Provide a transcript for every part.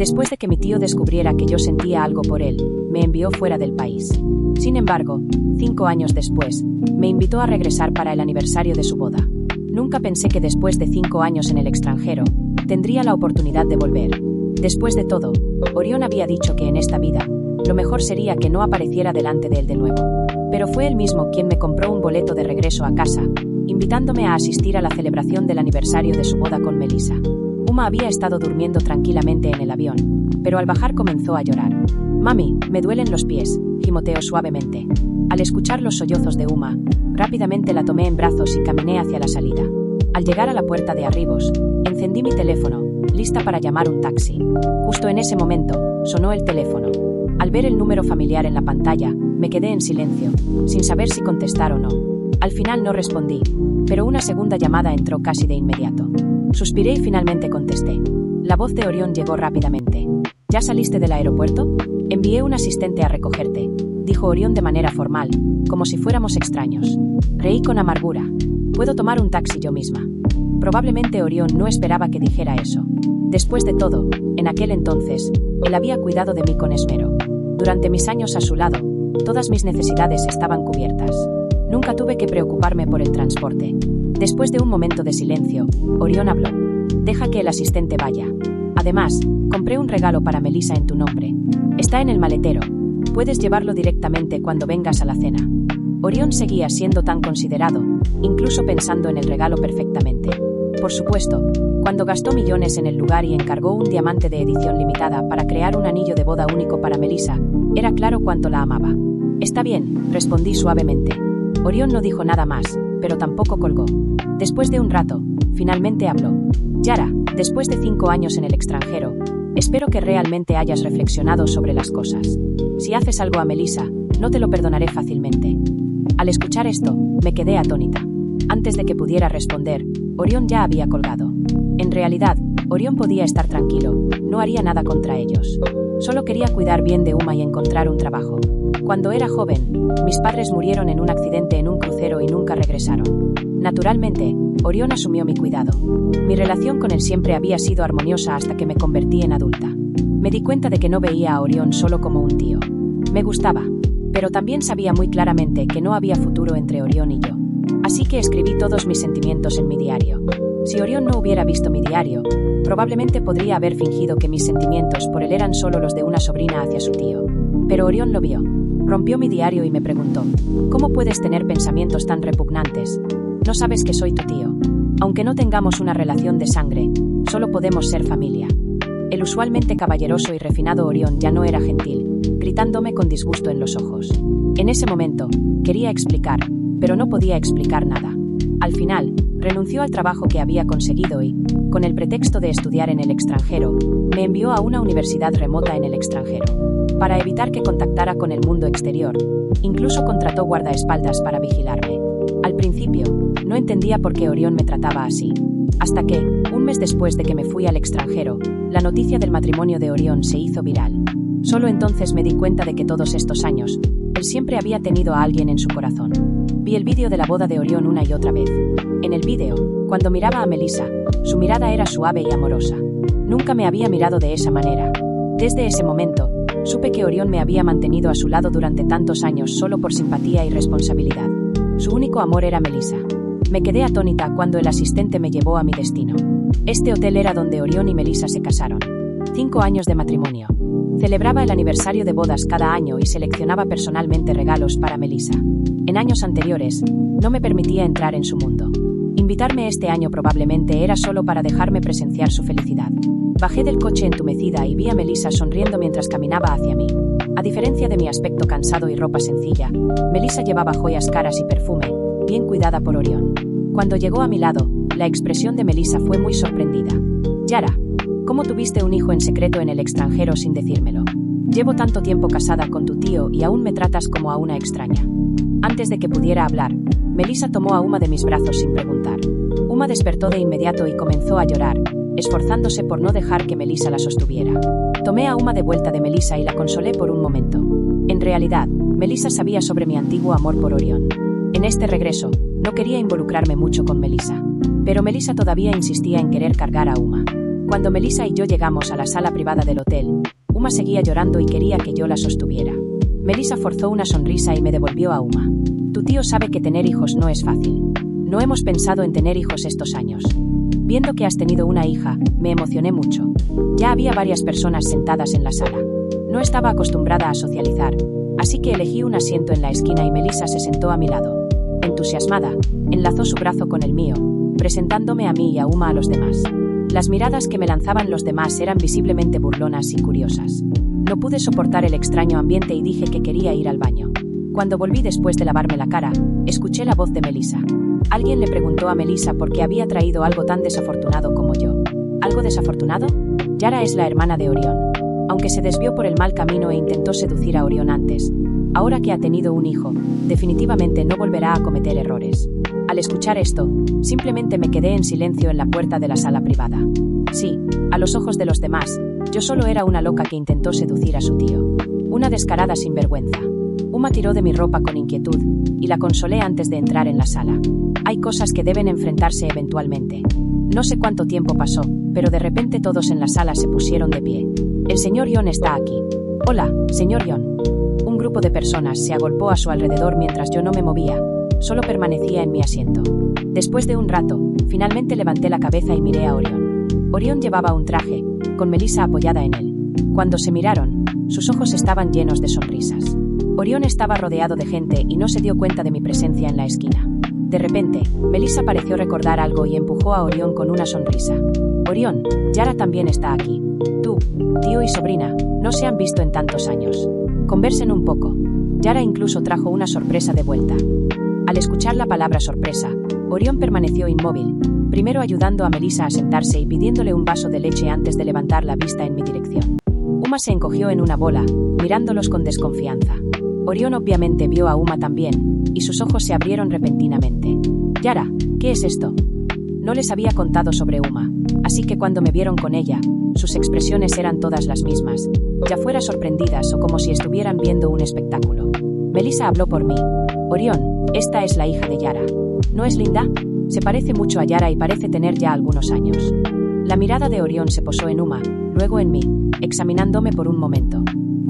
Después de que mi tío descubriera que yo sentía algo por él, me envió fuera del país. Sin embargo, 5 años después, me invitó a regresar para el aniversario de su boda. Nunca pensé que después de 5 años en el extranjero, tendría la oportunidad de volver. Después de todo, Orión había dicho que en esta vida, lo mejor sería que no apareciera delante de él de nuevo. Pero fue él mismo quien me compró un boleto de regreso a casa, invitándome a asistir a la celebración del aniversario de su boda con Melissa. Uma había estado durmiendo tranquilamente en el avión, pero al bajar comenzó a llorar. «Mami, me duelen los pies», gimoteó suavemente. Al escuchar los sollozos de Uma, rápidamente la tomé en brazos y caminé hacia la salida. Al llegar a la puerta de arribos, encendí mi teléfono, lista para llamar un taxi. Justo en ese momento, sonó el teléfono. Al ver el número familiar en la pantalla, me quedé en silencio, sin saber si contestar o no. Al final no respondí, pero una segunda llamada entró casi de inmediato. Suspiré y finalmente contesté. La voz de Orión llegó rápidamente. «¿Ya saliste del aeropuerto? Envié un asistente a recogerte», dijo Orión de manera formal, como si fuéramos extraños. Reí con amargura. «Puedo tomar un taxi yo misma». Probablemente Orión no esperaba que dijera eso. Después de todo, en aquel entonces, él había cuidado de mí con esmero. Durante mis años a su lado, todas mis necesidades estaban cubiertas. Nunca tuve que preocuparme por el transporte. Después de un momento de silencio, Orión habló. «Deja que el asistente vaya. Además, compré un regalo para Melissa en tu nombre. Está en el maletero. Puedes llevarlo directamente cuando vengas a la cena». Orión seguía siendo tan considerado, incluso pensando en el regalo perfectamente. Por supuesto, cuando gastó millones en el lugar y encargó un diamante de edición limitada para crear un anillo de boda único para Melissa, era claro cuánto la amaba. «Está bien», respondí suavemente. Orión no dijo nada más, pero tampoco colgó. Después de un rato, finalmente habló. «Yara, después de 5 años en el extranjero, espero que realmente hayas reflexionado sobre las cosas. Si haces algo a Melissa, no te lo perdonaré fácilmente». Al escuchar esto, me quedé atónita. Antes de que pudiera responder, Orión ya había colgado. En realidad, Orión podía estar tranquilo, no haría nada contra ellos. Solo quería cuidar bien de Uma y encontrar un trabajo. Cuando era joven, mis padres murieron en un accidente en un crucero y nunca regresaron. Naturalmente, Orión asumió mi cuidado. Mi relación con él siempre había sido armoniosa hasta que me convertí en adulta. Me di cuenta de que no veía a Orión solo como un tío. Me gustaba, pero también sabía muy claramente que no había futuro entre Orión y yo. Así que escribí todos mis sentimientos en mi diario. Si Orión no hubiera visto mi diario, probablemente podría haber fingido que mis sentimientos por él eran solo los de una sobrina hacia su tío. Pero Orión lo vio. Rompió mi diario y me preguntó: «¿Cómo puedes tener pensamientos tan repugnantes? No sabes que soy tu tío. Aunque no tengamos una relación de sangre, solo podemos ser familia». El usualmente caballeroso y refinado Orión ya no era gentil, gritándome con disgusto en los ojos. En ese momento, quería explicar, pero no podía explicar nada. Al final, renunció al trabajo que había conseguido y, con el pretexto de estudiar en el extranjero, me envió a una universidad remota en el extranjero. Para evitar que contactara con el mundo exterior, incluso contrató guardaespaldas para vigilarme. Al principio, no entendía por qué Orión me trataba así. Hasta que, un mes después de que me fui al extranjero, la noticia del matrimonio de Orión se hizo viral. Solo entonces me di cuenta de que todos estos años, él siempre había tenido a alguien en su corazón. Vi el vídeo de la boda de Orión una y otra vez. En el vídeo, cuando miraba a Melissa, su mirada era suave y amorosa. Nunca me había mirado de esa manera. Desde ese momento, supe que Orión me había mantenido a su lado durante tantos años solo por simpatía y responsabilidad. Su único amor era Melissa. Me quedé atónita cuando el asistente me llevó a mi destino. Este hotel era donde Orión y Melissa se casaron. 5 años de matrimonio. Celebraba el aniversario de bodas cada año y seleccionaba personalmente regalos para Melissa. En años anteriores, no me permitía entrar en su mundo. Invitarme este año probablemente era solo para dejarme presenciar su felicidad. Bajé del coche entumecida y vi a Melissa sonriendo mientras caminaba hacia mí. A diferencia de mi aspecto cansado y ropa sencilla, Melissa llevaba joyas caras y perfume, bien cuidada por Orión. Cuando llegó a mi lado, la expresión de Melissa fue muy sorprendida. «Yara, ¿cómo tuviste un hijo en secreto en el extranjero sin decírmelo? Llevo tanto tiempo casada con tu tío y aún me tratas como a una extraña». Antes de que pudiera hablar, Melissa tomó a Uma de mis brazos sin preguntar. Uma despertó de inmediato y comenzó a llorar, esforzándose por no dejar que Melissa la sostuviera. Tomé a Uma de vuelta de Melissa y la consolé por un momento. En realidad, Melissa sabía sobre mi antiguo amor por Orión. En este regreso, no quería involucrarme mucho con Melissa. Pero Melissa todavía insistía en querer cargar a Uma. Cuando Melissa y yo llegamos a la sala privada del hotel, Uma seguía llorando y quería que yo la sostuviera. Melissa forzó una sonrisa y me devolvió a Uma. Tu tío sabe que tener hijos no es fácil. No hemos pensado en tener hijos estos años. Viendo que has tenido una hija, me emocioné mucho. Ya había varias personas sentadas en la sala. No estaba acostumbrada a socializar, así que elegí un asiento en la esquina y Melissa se sentó a mi lado. Entusiasmada, enlazó su brazo con el mío, presentándome a mí y a Uma a los demás. Las miradas que me lanzaban los demás eran visiblemente burlonas y curiosas. No pude soportar el extraño ambiente y dije que quería ir al baño. Cuando volví después de lavarme la cara, escuché la voz de Melissa. Alguien le preguntó a Melissa por qué había traído algo tan desafortunado como yo. ¿Algo desafortunado? Yara es la hermana de Orión. Aunque se desvió por el mal camino e intentó seducir a Orión antes, ahora que ha tenido un hijo, definitivamente no volverá a cometer errores. Al escuchar esto, simplemente me quedé en silencio en la puerta de la sala privada. Sí, a los ojos de los demás, yo solo era una loca que intentó seducir a su tío. Una descarada sinvergüenza. Uma tiró de mi ropa con inquietud, y la consolé antes de entrar en la sala. Hay cosas que deben enfrentarse eventualmente. No sé cuánto tiempo pasó, pero de repente todos en la sala se pusieron de pie. El señor Yon está aquí. Hola, señor Yon. Un grupo de personas se agolpó a su alrededor mientras yo no me movía. Solo permanecía en mi asiento. Después de un rato, finalmente levanté la cabeza y miré a Orión. Orión llevaba un traje, con Melissa apoyada en él. Cuando se miraron, sus ojos estaban llenos de sonrisas. Orión estaba rodeado de gente y no se dio cuenta de mi presencia en la esquina. De repente, Melissa pareció recordar algo y empujó a Orión con una sonrisa. Orión, Yara también está aquí. Tú, tío y sobrina, no se han visto en tantos años. Conversen un poco. Yara incluso trajo una sorpresa de vuelta. Al escuchar la palabra sorpresa, Orión permaneció inmóvil, primero ayudando a Melissa a sentarse y pidiéndole un vaso de leche antes de levantar la vista en mi dirección. Uma se encogió en una bola, mirándolos con desconfianza. Orión obviamente vio a Uma también, y sus ojos se abrieron repentinamente. Yara, ¿qué es esto? No les había contado sobre Uma, así que cuando me vieron con ella, sus expresiones eran todas las mismas, ya fuera sorprendidas o como si estuvieran viendo un espectáculo. Melissa habló por mí. Orión, esta es la hija de Yara. ¿No es linda? Se parece mucho a Yara y parece tener ya algunos años. La mirada de Orión se posó en Uma, luego en mí, examinándome por un momento.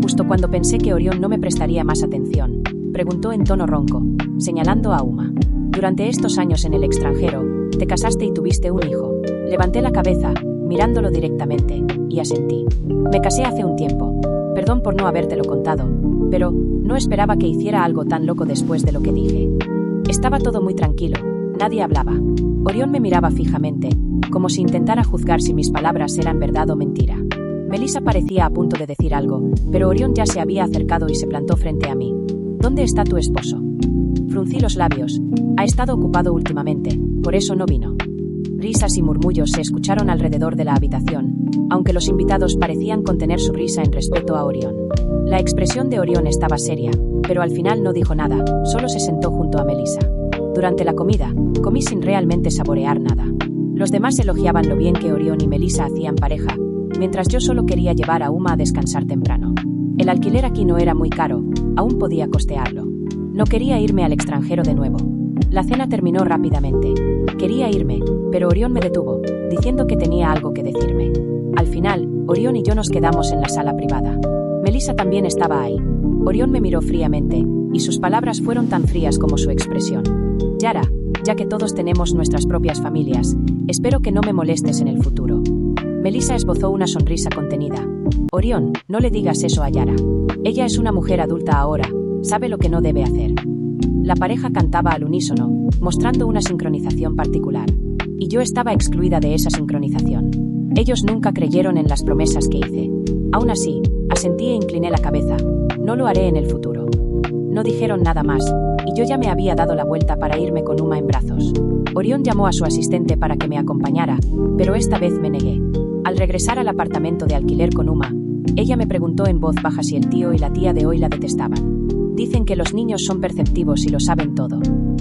Justo cuando pensé que Orión no me prestaría más atención, preguntó en tono ronco, señalando a Uma. Durante estos años en el extranjero, te casaste y tuviste un hijo. Levanté la cabeza, mirándolo directamente, y asentí. Me casé hace un tiempo. Perdón por no habértelo contado, pero no esperaba que hiciera algo tan loco después de lo que dije. Estaba todo muy tranquilo, nadie hablaba. Orión me miraba fijamente, como si intentara juzgar si mis palabras eran verdad o mentira. Melissa parecía a punto de decir algo, pero Orión ya se había acercado y se plantó frente a mí. ¿Dónde está tu esposo? Fruncí los labios. Ha estado ocupado últimamente, por eso no vino. Risas y murmullos se escucharon alrededor de la habitación, aunque los invitados parecían contener su risa en respeto a Orión. La expresión de Orión estaba seria, pero al final no dijo nada, solo se sentó junto a Melissa. Durante la comida, comí sin realmente saborear nada. Los demás elogiaban lo bien que Orión y Melissa hacían pareja, mientras yo solo quería llevar a Uma a descansar temprano. El alquiler aquí no era muy caro, aún podía costearlo. No quería irme al extranjero de nuevo. La cena terminó rápidamente. Quería irme, pero Orión me detuvo, diciendo que tenía algo que decirme. Al final, Orión y yo nos quedamos en la sala privada. Melissa también estaba ahí. Orión me miró fríamente, y sus palabras fueron tan frías como su expresión. Yara, ya que todos tenemos nuestras propias familias, espero que no me molestes en el futuro. Melissa esbozó una sonrisa contenida. Orión, no le digas eso a Yara. Ella es una mujer adulta ahora, sabe lo que no debe hacer. La pareja cantaba al unísono, mostrando una sincronización particular. Y yo estaba excluida de esa sincronización. Ellos nunca creyeron en las promesas que hice. Aún así, asentí e incliné la cabeza. No lo haré en el futuro. No dijeron nada más, y yo ya me había dado la vuelta para irme con Uma en brazos. Orión llamó a su asistente para que me acompañara, pero esta vez me negué. Al regresar al apartamento de alquiler con Uma, ella me preguntó en voz baja si el tío y la tía de hoy la detestaban. Dicen que los niños son perceptivos y lo saben todo.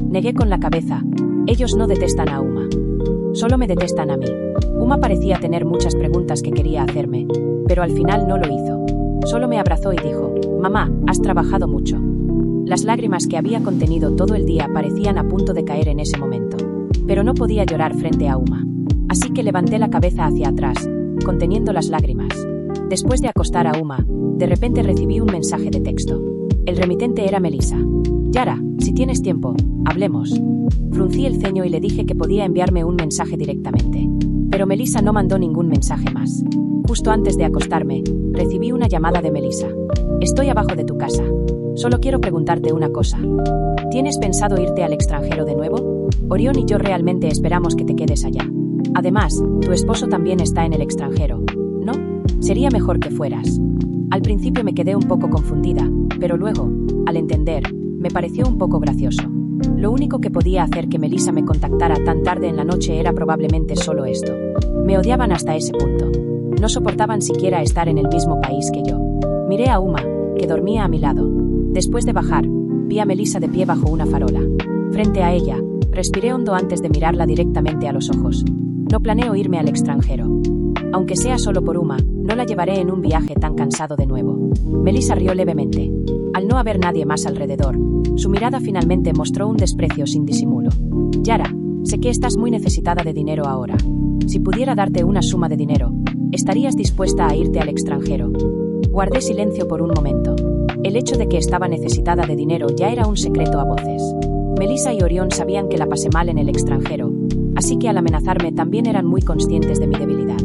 Negué con la cabeza. Ellos no detestan a Uma. Solo me detestan a mí. Uma parecía tener muchas preguntas que quería hacerme, pero al final no lo hizo. Solo me abrazó y dijo, «Mamá, has trabajado mucho». Las lágrimas que había contenido todo el día parecían a punto de caer en ese momento. Pero no podía llorar frente a Uma. Así que levanté la cabeza hacia atrás, conteniendo las lágrimas. Después de acostar a Uma, de repente recibí un mensaje de texto. El remitente era Melissa. Yara, si tienes tiempo, hablemos. Fruncí el ceño y le dije que podía enviarme un mensaje directamente. Pero Melissa no mandó ningún mensaje más. Justo antes de acostarme, recibí una llamada de Melissa. Estoy abajo de tu casa. Solo quiero preguntarte una cosa. ¿Tienes pensado irte al extranjero de nuevo? Orión y yo realmente esperamos que te quedes allá. Además, tu esposo también está en el extranjero, ¿no? Sería mejor que fueras. Al principio me quedé un poco confundida, pero luego, al entender, me pareció un poco gracioso. Lo único que podía hacer que Melissa me contactara tan tarde en la noche era probablemente solo esto. Me odiaban hasta ese punto. No soportaban siquiera estar en el mismo país que yo. Miré a Uma, que dormía a mi lado. Después de bajar, vi a Melissa de pie bajo una farola. Frente a ella, respiré hondo antes de mirarla directamente a los ojos. No planeo irme al extranjero. Aunque sea solo por Uma, no la llevaré en un viaje tan cansado de nuevo. Melissa rió levemente. Al no haber nadie más alrededor, su mirada finalmente mostró un desprecio sin disimulo. Yara, sé que estás muy necesitada de dinero ahora. Si pudiera darte una suma de dinero, ¿estarías dispuesta a irte al extranjero? Guardé silencio por un momento. El hecho de que estaba necesitada de dinero ya era un secreto a voces. Melissa y Orión sabían que la pasé mal en el extranjero, así que al amenazarme también eran muy conscientes de mi debilidad.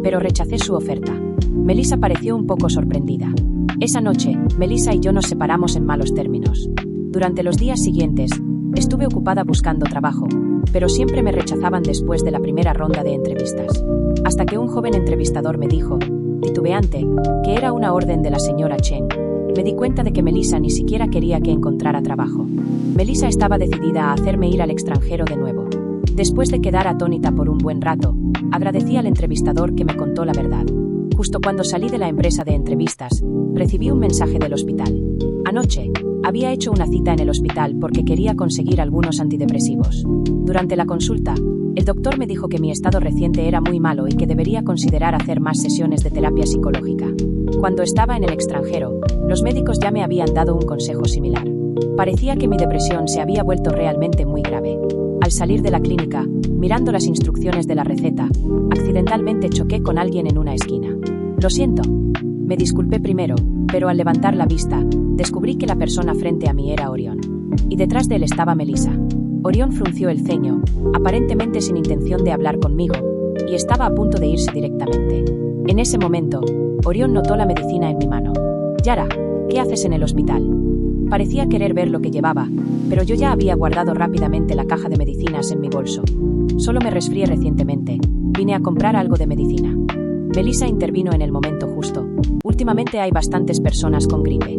Pero rechacé su oferta. Melissa pareció un poco sorprendida. Esa noche, Melissa y yo nos separamos en malos términos. Durante los días siguientes, estuve ocupada buscando trabajo, pero siempre me rechazaban después de la primera ronda de entrevistas. Hasta que un joven entrevistador me dijo, titubeante, que era una orden de la señora Chen. Me di cuenta de que Melissa ni siquiera quería que encontrara trabajo. Melissa estaba decidida a hacerme ir al extranjero de nuevo. Después de quedar atónita por un buen rato, agradecí al entrevistador que me contó la verdad. Justo cuando salí de la empresa de entrevistas, recibí un mensaje del hospital. Anoche, había hecho una cita en el hospital porque quería conseguir algunos antidepresivos. Durante la consulta, el doctor me dijo que mi estado reciente era muy malo y que debería considerar hacer más sesiones de terapia psicológica. Cuando estaba en el extranjero, los médicos ya me habían dado un consejo similar. Parecía que mi depresión se había vuelto realmente muy grave. Al salir de la clínica, mirando las instrucciones de la receta, accidentalmente choqué con alguien en una esquina. Lo siento. Me disculpé primero, pero al levantar la vista, descubrí que la persona frente a mí era Orión. Y detrás de él estaba Melissa. Orión frunció el ceño, aparentemente sin intención de hablar conmigo, y estaba a punto de irse directamente. En ese momento, Orión notó la medicina en mi mano. Yara, ¿qué haces en el hospital? Parecía querer ver lo que llevaba, pero yo ya había guardado rápidamente la caja de medicinas en mi bolso. Solo me resfrié recientemente. Vine a comprar algo de medicina. Melissa intervino en el momento justo. Últimamente hay bastantes personas con gripe.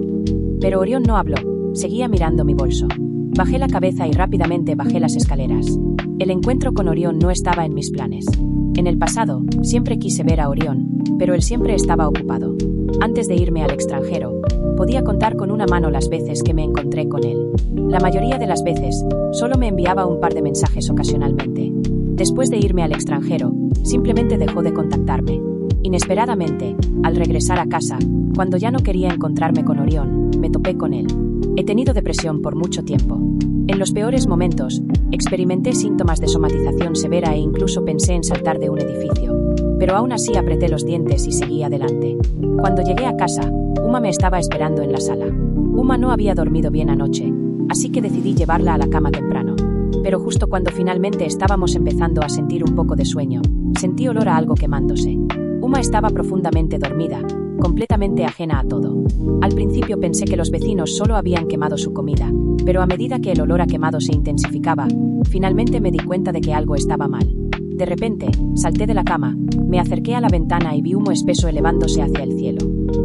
Pero Orión no habló. Seguía mirando mi bolso. Bajé la cabeza y rápidamente bajé las escaleras. El encuentro con Orión no estaba en mis planes. En el pasado, siempre quise ver a Orión, pero él siempre estaba ocupado. Antes de irme al extranjero, podía contar con una mano las veces que me encontré con él. La mayoría de las veces, solo me enviaba un par de mensajes ocasionalmente. Después de irme al extranjero, simplemente dejó de contactarme. Inesperadamente, al regresar a casa, cuando ya no quería encontrarme con Orión, me topé con él. He tenido depresión por mucho tiempo. En los peores momentos, experimenté síntomas de somatización severa e incluso pensé en saltar de un edificio. Pero aún así apreté los dientes y seguí adelante. Cuando llegué a casa, Uma me estaba esperando en la sala. Uma no había dormido bien anoche, así que decidí llevarla a la cama temprano. Pero justo cuando finalmente estábamos empezando a sentir un poco de sueño, sentí olor a algo quemándose. Uma estaba profundamente dormida, completamente ajena a todo. Al principio pensé que los vecinos solo habían quemado su comida, pero a medida que el olor a quemado se intensificaba, finalmente me di cuenta de que algo estaba mal. De repente, salté de la cama, me acerqué a la ventana y vi humo espeso elevándose hacia el cielo.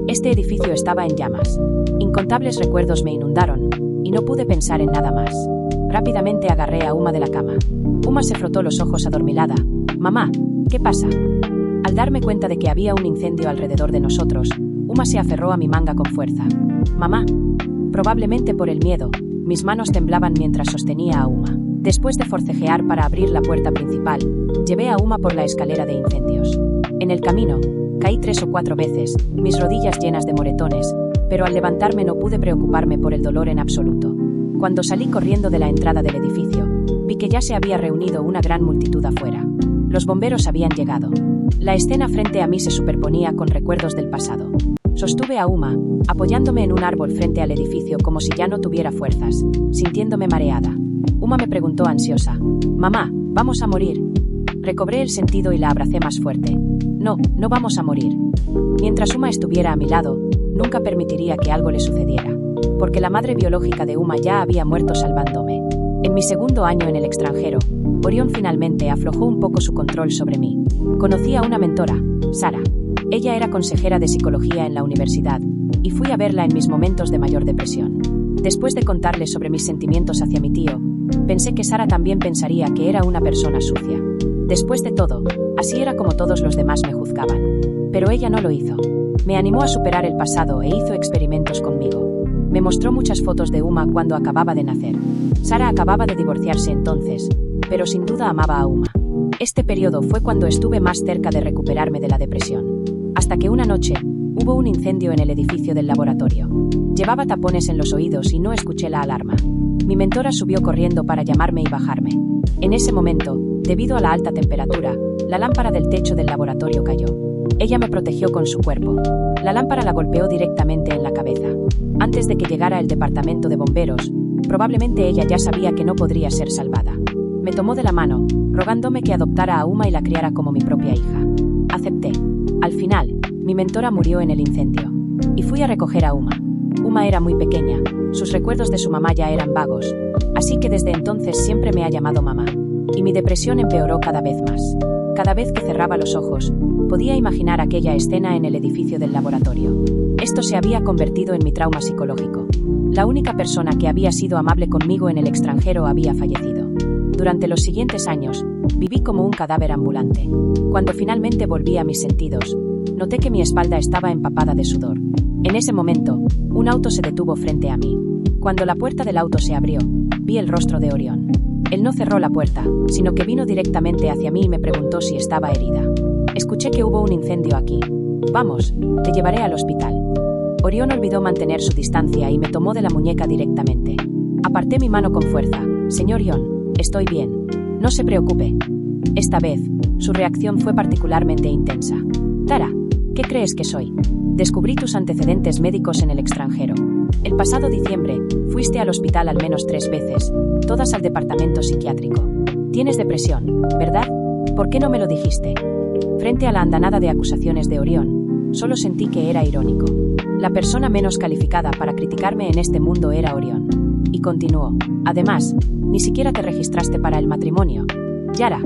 Este edificio estaba en llamas. Incontables recuerdos me inundaron, y no pude pensar en nada más. Rápidamente agarré a Uma de la cama. Uma se frotó los ojos adormilada. «Mamá, ¿qué pasa?» Al darme cuenta de que había un incendio alrededor de nosotros, Uma se aferró a mi manga con fuerza. «Mamá». Probablemente por el miedo, mis manos temblaban mientras sostenía a Uma. Después de forcejear para abrir la puerta principal, llevé a Uma por la escalera de incendios. En el camino, caí 3 o 4 veces, mis rodillas llenas de moretones, pero al levantarme no pude preocuparme por el dolor en absoluto. Cuando salí corriendo de la entrada del edificio, vi que ya se había reunido una gran multitud afuera. Los bomberos habían llegado. La escena frente a mí se superponía con recuerdos del pasado. Sostuve a Uma, apoyándome en un árbol frente al edificio como si ya no tuviera fuerzas, sintiéndome mareada. Uma me preguntó ansiosa: «Mamá, ¿vamos a morir?». Recobré el sentido y la abracé más fuerte. «No, no vamos a morir». Mientras Uma estuviera a mi lado, nunca permitiría que algo le sucediera, porque la madre biológica de Uma ya había muerto salvándome. En mi segundo año en el extranjero, Orión finalmente aflojó un poco su control sobre mí. Conocí a una mentora, Sara. Ella era consejera de psicología en la universidad, y fui a verla en mis momentos de mayor depresión. Después de contarle sobre mis sentimientos hacia mi tío, pensé que Sara también pensaría que era una persona sucia. Después de todo, así era como todos los demás me juzgaban. Pero ella no lo hizo. Me animó a superar el pasado e hizo experimentos conmigo. Me mostró muchas fotos de Uma cuando acababa de nacer. Sara acababa de divorciarse entonces, pero sin duda amaba a Uma. Este periodo fue cuando estuve más cerca de recuperarme de la depresión. Hasta que una noche, hubo un incendio en el edificio del laboratorio. Llevaba tapones en los oídos y no escuché la alarma. Mi mentora subió corriendo para llamarme y bajarme. En ese momento, debido a la alta temperatura, la lámpara del techo del laboratorio cayó. Ella me protegió con su cuerpo. La lámpara la golpeó directamente en la cabeza. Antes de que llegara el departamento de bomberos, probablemente ella ya sabía que no podría ser salvada. Me tomó de la mano, rogándome que adoptara a Uma y la criara como mi propia hija. Acepté. Al final, mi mentora murió en el incendio. Y fui a recoger a Uma. Uma era muy pequeña, sus recuerdos de su mamá ya eran vagos, así que desde entonces siempre me ha llamado mamá. Y mi depresión empeoró cada vez más. Cada vez que cerraba los ojos, podía imaginar aquella escena en el edificio del laboratorio. Esto se había convertido en mi trauma psicológico. La única persona que había sido amable conmigo en el extranjero había fallecido. Durante los siguientes años, viví como un cadáver ambulante. Cuando finalmente volví a mis sentidos, noté que mi espalda estaba empapada de sudor. En ese momento, un auto se detuvo frente a mí. Cuando la puerta del auto se abrió, vi el rostro de Orión. Él no cerró la puerta, sino que vino directamente hacia mí y me preguntó si estaba herida. Escuché que hubo un incendio aquí. Vamos, te llevaré al hospital. Orión olvidó mantener su distancia y me tomó de la muñeca directamente. Aparté mi mano con fuerza. Señor Ion, estoy bien. No se preocupe. Esta vez, su reacción fue particularmente intensa. Tara, ¿qué crees que soy? Descubrí tus antecedentes médicos en el extranjero. El pasado diciembre, fuiste al hospital al menos 3 veces, todas al departamento psiquiátrico. Tienes depresión, ¿verdad? ¿Por qué no me lo dijiste? Frente a la andanada de acusaciones de Orión, solo sentí que era irónico. La persona menos calificada para criticarme en este mundo era Orión. Y continuó. Además, ni siquiera te registraste para el matrimonio. Yara,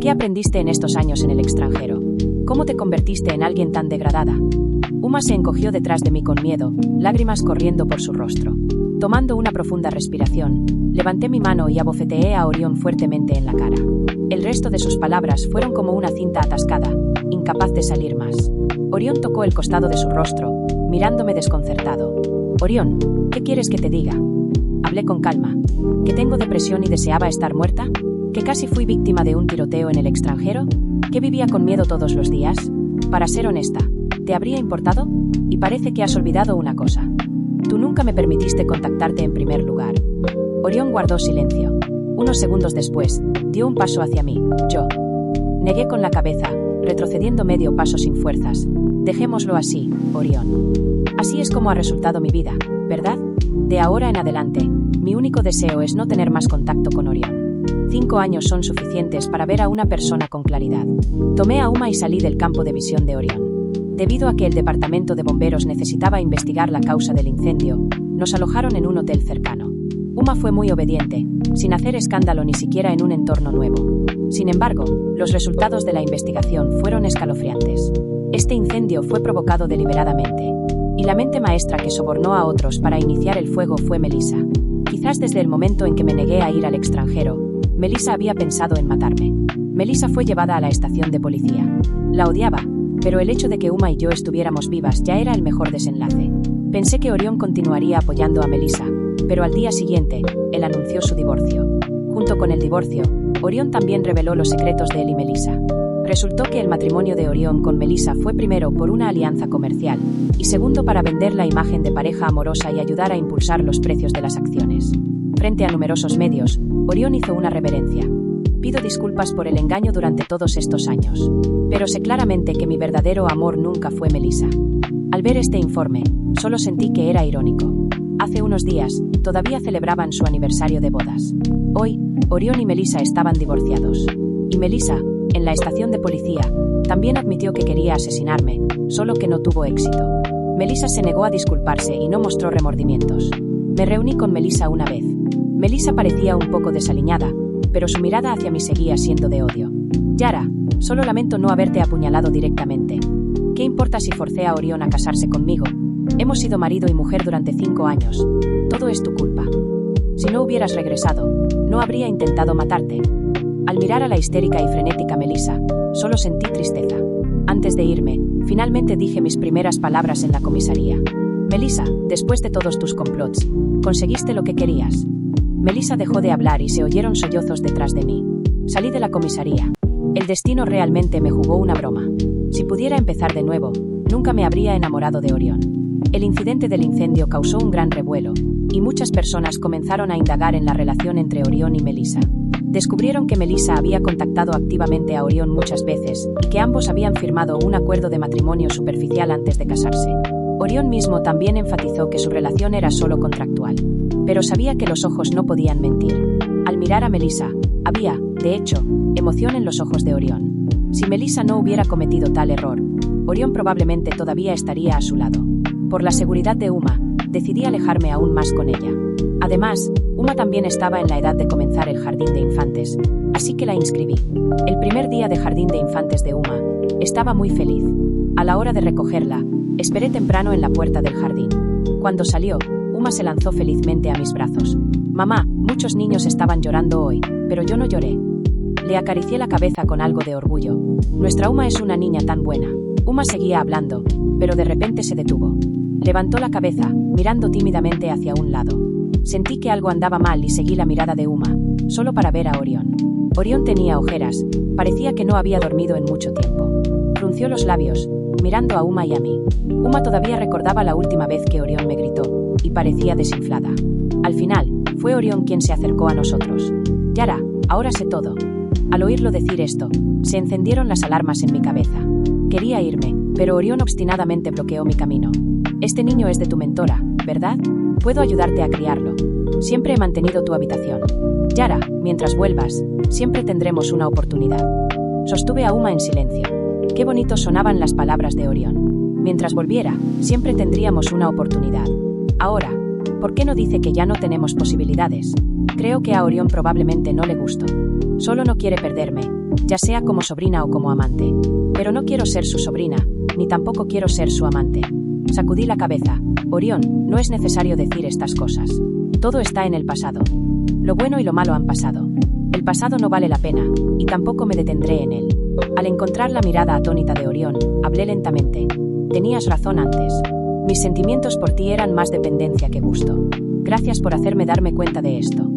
¿qué aprendiste en estos años en el extranjero? ¿Cómo te convertiste en alguien tan degradada? Uma se encogió detrás de mí con miedo, lágrimas corriendo por su rostro. Tomando una profunda respiración, levanté mi mano y abofeteé a Orión fuertemente en la cara. El resto de sus palabras fueron como una cinta atascada, incapaz de salir más. Orión tocó el costado de su rostro, mirándome desconcertado. Orión, ¿qué quieres que te diga? Hablé con calma. ¿Que tengo depresión y deseaba estar muerta? ¿Que casi fui víctima de un tiroteo en el extranjero? ¿Que vivía con miedo todos los días? Para ser honesta, ¿te habría importado? Y parece que has olvidado una cosa. Tú nunca me permitiste contactarte en primer lugar. Orión guardó silencio. Unos segundos después, dio un paso hacia mí. Yo negué con la cabeza, retrocediendo medio paso sin fuerzas. Dejémoslo así, Orión. Así es como ha resultado mi vida, ¿verdad? De ahora en adelante, mi único deseo es no tener más contacto con Orión. 5 años son suficientes para ver a una persona con claridad. Tomé a Uma y salí del campo de visión de Orión. Debido a que el departamento de bomberos necesitaba investigar la causa del incendio, nos alojaron en un hotel cercano. Uma fue muy obediente, sin hacer escándalo ni siquiera en un entorno nuevo. Sin embargo, los resultados de la investigación fueron escalofriantes. Este incendio fue provocado deliberadamente. Y la mente maestra que sobornó a otros para iniciar el fuego fue Melissa. Quizás desde el momento en que me negué a ir al extranjero, Melissa había pensado en matarme. Melissa fue llevada a la estación de policía. La odiaba, pero el hecho de que Uma y yo estuviéramos vivas ya era el mejor desenlace. Pensé que Orión continuaría apoyando a Melissa, pero al día siguiente, él anunció su divorcio. Junto con el divorcio, Orión también reveló los secretos de él y Melissa. Resultó que el matrimonio de Orión con Melissa fue primero por una alianza comercial, y segundo para vender la imagen de pareja amorosa y ayudar a impulsar los precios de las acciones. Frente a numerosos medios, Orión hizo una reverencia. Pido disculpas por el engaño durante todos estos años. Pero sé claramente que mi verdadero amor nunca fue Melissa. Al ver este informe, solo sentí que era irónico. Hace unos días, todavía celebraban su aniversario de bodas. Hoy, Orión y Melissa estaban divorciados. Y Melissa, en la estación de policía, también admitió que quería asesinarme, solo que no tuvo éxito. Melissa se negó a disculparse y no mostró remordimientos. Me reuní con Melissa una vez. Melissa parecía un poco desaliñada, pero su mirada hacia mí seguía siendo de odio. Yara, solo lamento no haberte apuñalado directamente. ¿Qué importa si forcé a Orión a casarse conmigo? Hemos sido marido y mujer durante 5 años. Todo es tu culpa. Si no hubieras regresado, no habría intentado matarte. Al mirar a la histérica y frenética Melissa, solo sentí tristeza. Antes de irme, finalmente dije mis primeras palabras en la comisaría. Melissa, después de todos tus complots, conseguiste lo que querías. Melissa dejó de hablar y se oyeron sollozos detrás de mí. Salí de la comisaría. El destino realmente me jugó una broma. Si pudiera empezar de nuevo, nunca me habría enamorado de Orión. El incidente del incendio causó un gran revuelo, y muchas personas comenzaron a indagar en la relación entre Orión y Melissa. Descubrieron que Melissa había contactado activamente a Orión muchas veces, y que ambos habían firmado un acuerdo de matrimonio superficial antes de casarse. Orión mismo también enfatizó que su relación era solo contractual. Pero sabía que los ojos no podían mentir. Al mirar a Melissa, había, de hecho, emoción en los ojos de Orión. Si Melissa no hubiera cometido tal error, Orión probablemente todavía estaría a su lado. Por la seguridad de Uma, decidí alejarme aún más con ella. Además, Uma también estaba en la edad de comenzar el jardín de infantes, así que la inscribí. El primer día de jardín de infantes de Uma, estaba muy feliz. A la hora de recogerla, esperé temprano en la puerta del jardín. Cuando salió, Uma se lanzó felizmente a mis brazos. Mamá, muchos niños estaban llorando hoy, pero yo no lloré. Le acaricié la cabeza con algo de orgullo. Nuestra Uma es una niña tan buena. Uma seguía hablando, pero de repente se detuvo. Levantó la cabeza, mirando tímidamente hacia un lado. Sentí que algo andaba mal y seguí la mirada de Uma, solo para ver a Orión. Orión tenía ojeras, parecía que no había dormido en mucho tiempo. Frunció los labios, mirando a Uma y a mí. Uma todavía recordaba la última vez que Orión me gritó, y parecía desinflada. Al final, fue Orión quien se acercó a nosotros. Yara, ahora sé todo. Al oírlo decir esto, se encendieron las alarmas en mi cabeza. Quería irme, pero Orión obstinadamente bloqueó mi camino. Este niño es de tu mentora, ¿verdad? Puedo ayudarte a criarlo. Siempre he mantenido tu habitación. Yara, mientras vuelvas, siempre tendremos una oportunidad. Sostuve a Uma en silencio. Qué bonitos sonaban las palabras de Orión. Mientras volviera, siempre tendríamos una oportunidad. Ahora, ¿por qué no dice que ya no tenemos posibilidades? Creo que a Orión probablemente no le gusto. Solo no quiere perderme, ya sea como sobrina o como amante. Pero no quiero ser su sobrina, ni tampoco quiero ser su amante. Sacudí la cabeza. Orión, no es necesario decir estas cosas. Todo está en el pasado. Lo bueno y lo malo han pasado. El pasado no vale la pena, y tampoco me detendré en él. Al encontrar la mirada atónita de Orión, hablé lentamente. Tenías razón antes. Mis sentimientos por ti eran más dependencia que gusto. Gracias por hacerme darme cuenta de esto.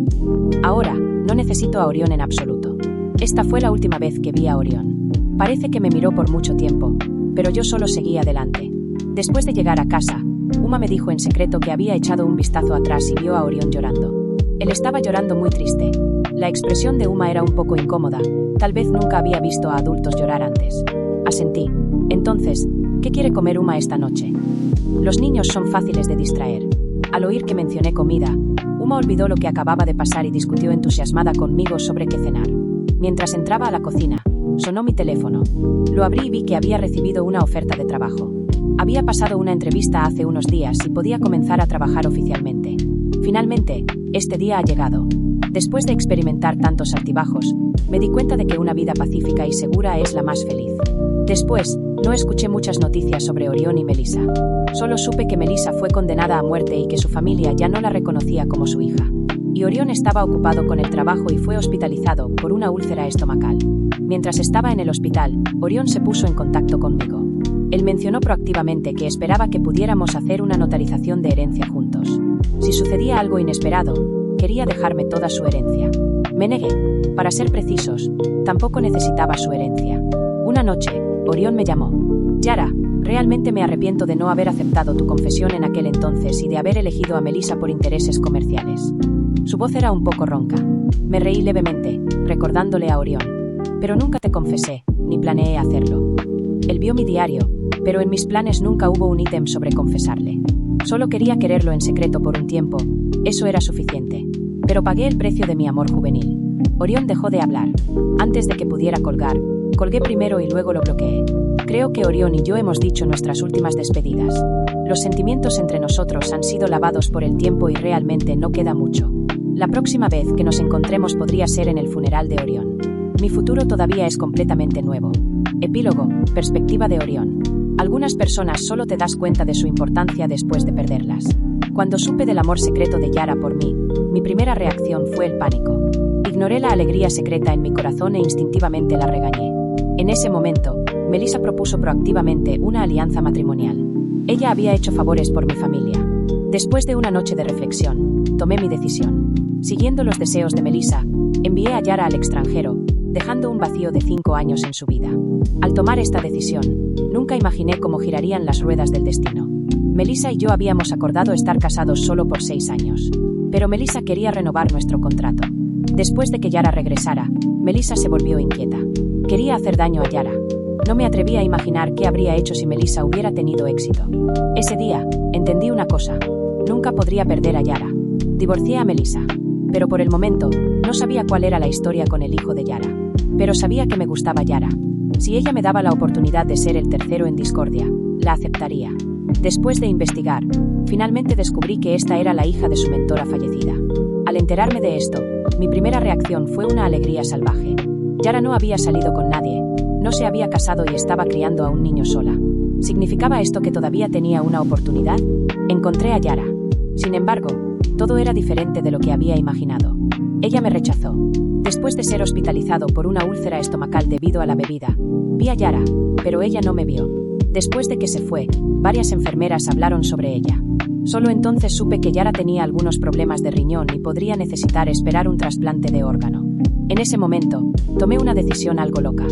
Ahora, no necesito a Orión en absoluto. Esta fue la última vez que vi a Orión. Parece que me miró por mucho tiempo, pero yo solo seguí adelante. Después de llegar a casa, Uma me dijo en secreto que había echado un vistazo atrás y vio a Orión llorando. Él estaba llorando muy triste. La expresión de Uma era un poco incómoda. Tal vez nunca había visto a adultos llorar antes. Asentí. Entonces, ¿qué quiere comer Uma esta noche? Los niños son fáciles de distraer. Al oír que mencioné comida, Uma olvidó lo que acababa de pasar y discutió entusiasmada conmigo sobre qué cenar. Mientras entraba a la cocina, sonó mi teléfono. Lo abrí y vi que había recibido una oferta de trabajo. Había pasado una entrevista hace unos días y podía comenzar a trabajar oficialmente. Finalmente, este día ha llegado. Después de experimentar tantos altibajos, me di cuenta de que una vida pacífica y segura es la más feliz. Después, no escuché muchas noticias sobre Orión y Melissa. Solo supe que Melissa fue condenada a muerte y que su familia ya no la reconocía como su hija. Y Orión estaba ocupado con el trabajo y fue hospitalizado por una úlcera estomacal. Mientras estaba en el hospital, Orión se puso en contacto conmigo. Él mencionó proactivamente que esperaba que pudiéramos hacer una notarización de herencia juntos. Si sucedía algo inesperado, quería dejarme toda su herencia. Me negué. Para ser precisos, tampoco necesitaba su herencia. Una noche, Orión me llamó. Yara, realmente me arrepiento de no haber aceptado tu confesión en aquel entonces y de haber elegido a Melissa por intereses comerciales. Su voz era un poco ronca. Me reí levemente, recordándole a Orión. Pero nunca te confesé, ni planeé hacerlo. Él vio mi diario, pero en mis planes nunca hubo un ítem sobre confesarle. Solo quería quererlo en secreto por un tiempo, eso era suficiente. Pero pagué el precio de mi amor juvenil. Orión dejó de hablar. Antes de que pudiera colgar, colgué primero y luego lo bloqueé. Creo que Orión y yo hemos dicho nuestras últimas despedidas. Los sentimientos entre nosotros han sido lavados por el tiempo y realmente no queda mucho. La próxima vez que nos encontremos podría ser en el funeral de Orión. Mi futuro todavía es completamente nuevo. Epílogo, perspectiva de Orión. Algunas personas solo te das cuenta de su importancia después de perderlas. Cuando supe del amor secreto de Yara por mí, mi primera reacción fue el pánico. Ignoré la alegría secreta en mi corazón e instintivamente la regañé. En ese momento, Melissa propuso proactivamente una alianza matrimonial. Ella había hecho favores por mi familia. Después de una noche de reflexión, tomé mi decisión. Siguiendo los deseos de Melissa, envié a Yara al extranjero, dejando un vacío de 5 años en su vida. Al tomar esta decisión, nunca imaginé cómo girarían las ruedas del destino. Melissa y yo habíamos acordado estar casados solo por 6 años. Pero Melissa quería renovar nuestro contrato. Después de que Yara regresara, Melissa se volvió inquieta. Quería hacer daño a Yara. No me atreví a imaginar qué habría hecho si Melissa hubiera tenido éxito. Ese día, entendí una cosa. Nunca podría perder a Yara. Divorcié a Melissa. Pero por el momento, no sabía cuál era la historia con el hijo de Yara. Pero sabía que me gustaba Yara. Si ella me daba la oportunidad de ser el tercero en discordia, la aceptaría. Después de investigar, finalmente descubrí que esta era la hija de su mentora fallecida. Al enterarme de esto, mi primera reacción fue una alegría salvaje. Yara no había salido con nadie, no se había casado y estaba criando a un niño sola. ¿Significaba esto que todavía tenía una oportunidad? Encontré a Yara. Sin embargo, todo era diferente de lo que había imaginado. Ella me rechazó. Después de ser hospitalizado por una úlcera estomacal debido a la bebida, vi a Yara, pero ella no me vio. Después de que se fue, varias enfermeras hablaron sobre ella. Solo entonces supe que Yara tenía algunos problemas de riñón y podría necesitar esperar un trasplante de órgano. En ese momento, tomé una decisión algo loca.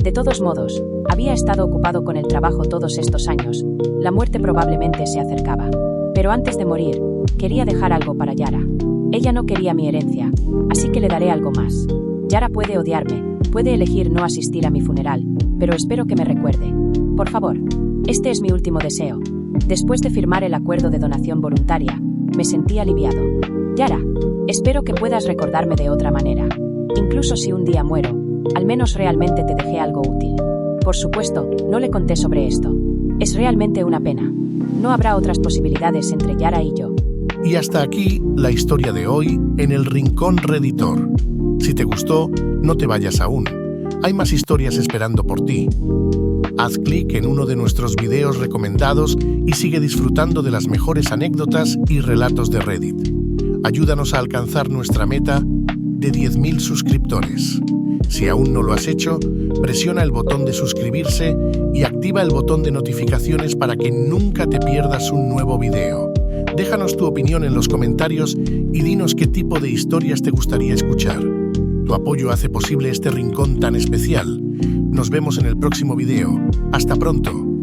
De todos modos, había estado ocupado con el trabajo todos estos años. La muerte probablemente se acercaba. Pero antes de morir, quería dejar algo para Yara. Ella no quería mi herencia, así que le daré algo más. Yara puede odiarme, puede elegir no asistir a mi funeral, pero espero que me recuerde. Por favor, este es mi último deseo. Después de firmar el acuerdo de donación voluntaria, me sentí aliviado. Yara, espero que puedas recordarme de otra manera. Incluso si un día muero, al menos realmente te dejé algo útil. Por supuesto, no le conté sobre esto. Es realmente una pena. No habrá otras posibilidades entre Yara y yo. Y hasta aquí la historia de hoy en el Rincón Redditor. Si te gustó, no te vayas aún. Hay más historias esperando por ti. Haz clic en uno de nuestros videos recomendados y sigue disfrutando de las mejores anécdotas y relatos de Reddit. Ayúdanos a alcanzar nuestra meta de 10.000 suscriptores. Si aún no lo has hecho, presiona el botón de suscribirse y activa el botón de notificaciones para que nunca te pierdas un nuevo video. Déjanos tu opinión en los comentarios y dinos qué tipo de historias te gustaría escuchar. Tu apoyo hace posible este rincón tan especial. Nos vemos en el próximo video. ¡Hasta pronto!